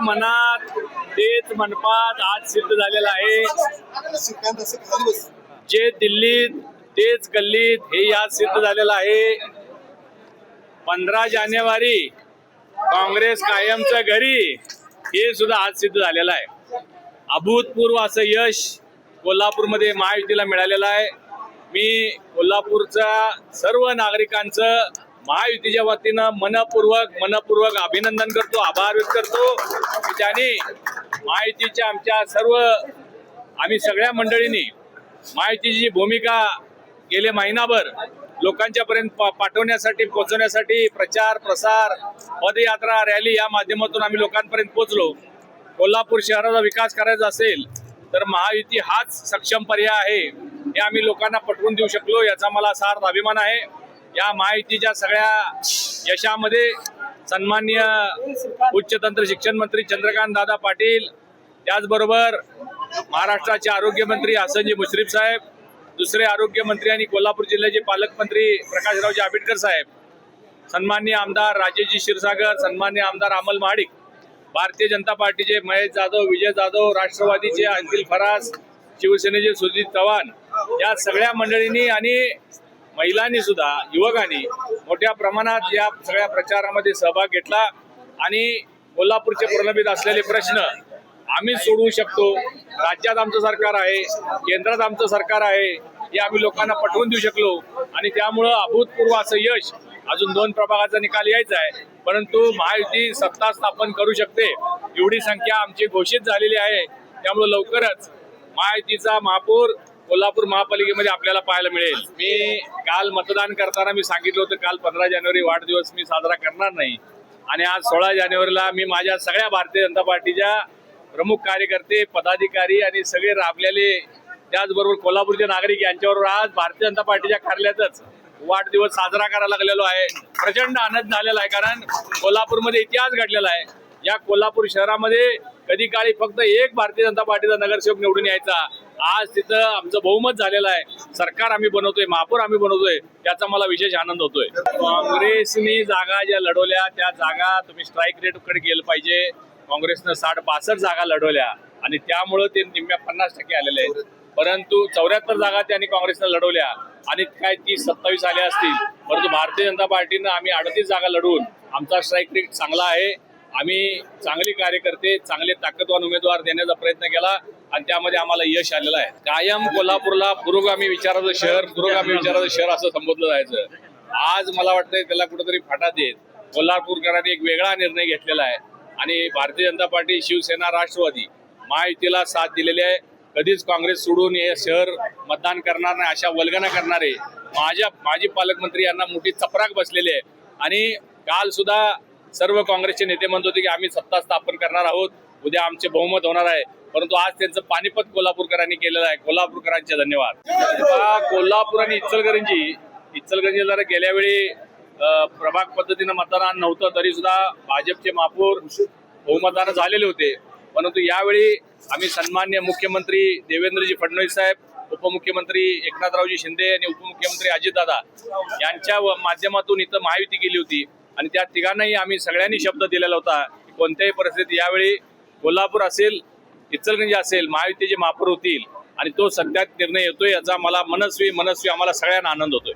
मनात तेच मनपात आज सिद्ध झालेलं आहे। जे दिल्लीत तेच गल्लीत हे आज सिद्ध झालेलं आहे। 15 जानेवारी काँग्रेस कायमचं घरी हे सुद्धा आज सिद्ध झालेलं आहे। अभूतपूर्व असं यश कोल्हापूरमध्ये महायुतीला मिळालेलं आहे। मी कोल्हापूरच्या सर्व नागरिकांचं महायुतीच्या वतीनं मनपूर्वक अभिनंदन करतो, आभार व्यक्त करतो की त्यांनी महायुतीच्या आमच्या आम्ही सगळ्या मंडळींनी महायुतीची भूमिका गेले महिनाभर लोकांच्या पर्यंत पाठवण्यासाठी पोहोचवण्यासाठी प्रचार प्रसार पदयात्रा रॅली या माध्यमातून आम्ही लोकांपर्यंत पोहोचलो। कोल्हापूर शहराचा विकास करायचा असेल तर महायुती हाच सक्षम पर्याय आहे हे आम्ही लोकांना पटवून देऊ शकलो, याचा मला सार्थ अभिमान आहे। या महायुतीच्या सगळ्या यशामध्ये सन्माननीय उच्च तंत्र शिक्षण मंत्री चंद्रकांत दादा पाटील, त्याचबरोबर महाराष्ट्राचे आरोग्यमंत्री हसनजी मुश्रीफ साहेब, दुसरे आरोग्यमंत्री आणि कोल्हापूर जिल्ह्याचे पालकमंत्री प्रकाशरावजी आंबेडकर साहेब, सन्माननीय आमदार राजेशजी क्षीरसागर, सन्माननीय आमदार अमल महाडिक, भारतीय जनता पार्टीचे महेश जाधव, विजय जाधव, राष्ट्रवादीचे अंकिल फरास, शिवसेनेचे सुजित चव्हाण, या सगळ्या मंडळींनी आणि महिलांनी सुद्धा युवकांनी मोठ्या प्रमाणात या सगळ्या प्रचारामध्ये सहभाग घेतला आणि कोल्हापूरचे प्रलंबित असलेले प्रश्न आम्ही सोडवू शकतो, राज्यात आमचं सरकार आहे, केंद्रात आमचं सरकार आहे, हे आम्ही लोकांना पटवून देऊ शकलो आणि त्यामुळं अभूतपूर्व असं यश। अजून 2 प्रभागाचा निकाल यायचा आहे, परंतु महायुती सत्ता स्थापन करू शकते एवढी संख्या आमची घोषित झालेली आहे। त्यामुळे लवकरच महायुतीचा महापौर कोल्हापूर महापालिकेमध्ये आपल्याला पाहायला मिळेल। मी काल मतदान करताना मी सांगितलं होतं काल 15 जानेवारी वाढदिवस मी साजरा करणार नाही आणि आज 16 जानेवारीला मी माझ्या सगळ्या भारतीय जनता पार्टीच्या प्रमुख कार्यकर्ते, पदाधिकारी आणि सगळे राबलेले, त्याचबरोबर कोल्हापूरचे नागरिक यांच्याबरोबर आज भारतीय जनता पार्टीच्या कार्यालयातच वाढदिवस साजरा करायला लागलेलो आहे। प्रचंड आनंद झालेला आहे, कारण कोल्हापूरमध्ये इतिहास घडलेला आहे। या कोल्हापूर शहरामध्ये कधी काळी फक्त एक भारतीय जनता पार्टीचा नगरसेवक निवडून यायचा, आज तिथं आमचं बहुमत झालेलं आहे, सरकार आम्ही बनवतोय, महापौर आम्ही बनवतोय, त्याचा मला विशेष आनंद होतोय। काँग्रेसनी जागा ज्या लढवल्या त्या जागा तुम्ही स्ट्राईक रेटकडे गेलं पाहिजे। काँग्रेसनं 62 जागा लढवल्या आणि त्यामुळं ते निम्म्या 50% आलेले आहेत, परंतु 74 जागा त्यांनी काँग्रेसनं लढवल्या आणि काय 30-27 आल्या असतील, परंतु भारतीय जनता पार्टीनं आम्ही 38 जागा लढवून आमचा स्ट्राईक रेट चांगला आहे। आम्ही चांगले कार्यकर्ते, चांगले ताकदवान उमेदवार देण्याचा प्रयत्न केला आणि त्यामध्ये आम्हाला यश आलेलं आहे। कायम कोल्हापूरला पुरोगामी विचाराचं शहर असं संबोधलं जायचं, आज मला वाटतंय त्याला कुठेतरी फाटा देत कोल्हापूरकरांनी एक वेगळा निर्णय घेतलेला आहे आणि भारतीय जनता पार्टी, शिवसेना, राष्ट्रवादी महायुतीला साथ दिलेली आहे। कधीच काँग्रेस सोडून हे शहर मतदान करणार नाही अशा वल्गना करणारे माजी पालकमंत्री यांना मोठी चपराक बसलेली आहे आणि काल सुद्धा सर्व काँग्रेसचे नेते म्हणत होते की आम्ही सत्ता स्थापन करणार आहोत, उद्या आमचे बहुमत होणार आहे, परंतु आज त्यांचं पानिपत कोल्हापूरकरांनी केलेलं आहे। कोल्हापूरकरांचे धन्यवाद। कोल्हापूर आणि इचलकरंजी जरा गेल्या वेळी प्रभाग पद्धतीनं मतदान नव्हतं तरी सुद्धा भाजपचे महापौर बहुमतानं झालेले होते, परंतु यावेळी आम्ही सन्मान्य मुख्यमंत्री देवेंद्रजी फडणवीस साहेब, उपमुख्यमंत्री एकनाथरावजी शिंदे आणि उपमुख्यमंत्री अजितदादा यांच्या माध्यमातून इथं महायुती केली होती आणि त्या तिघांनाही आम्ही सगळ्यांनी शब्द दिलेला होता की कोणत्याही परिस्थितीत यावेळी कोल्हापूर असेल, इचलकरंजी असेल, महायुतीचे महापौर होतील आणि तो सत्यात निर्णय येतोय, याचा मला मनस्वी आम्हाला सगळ्यांना आनंद होतोय।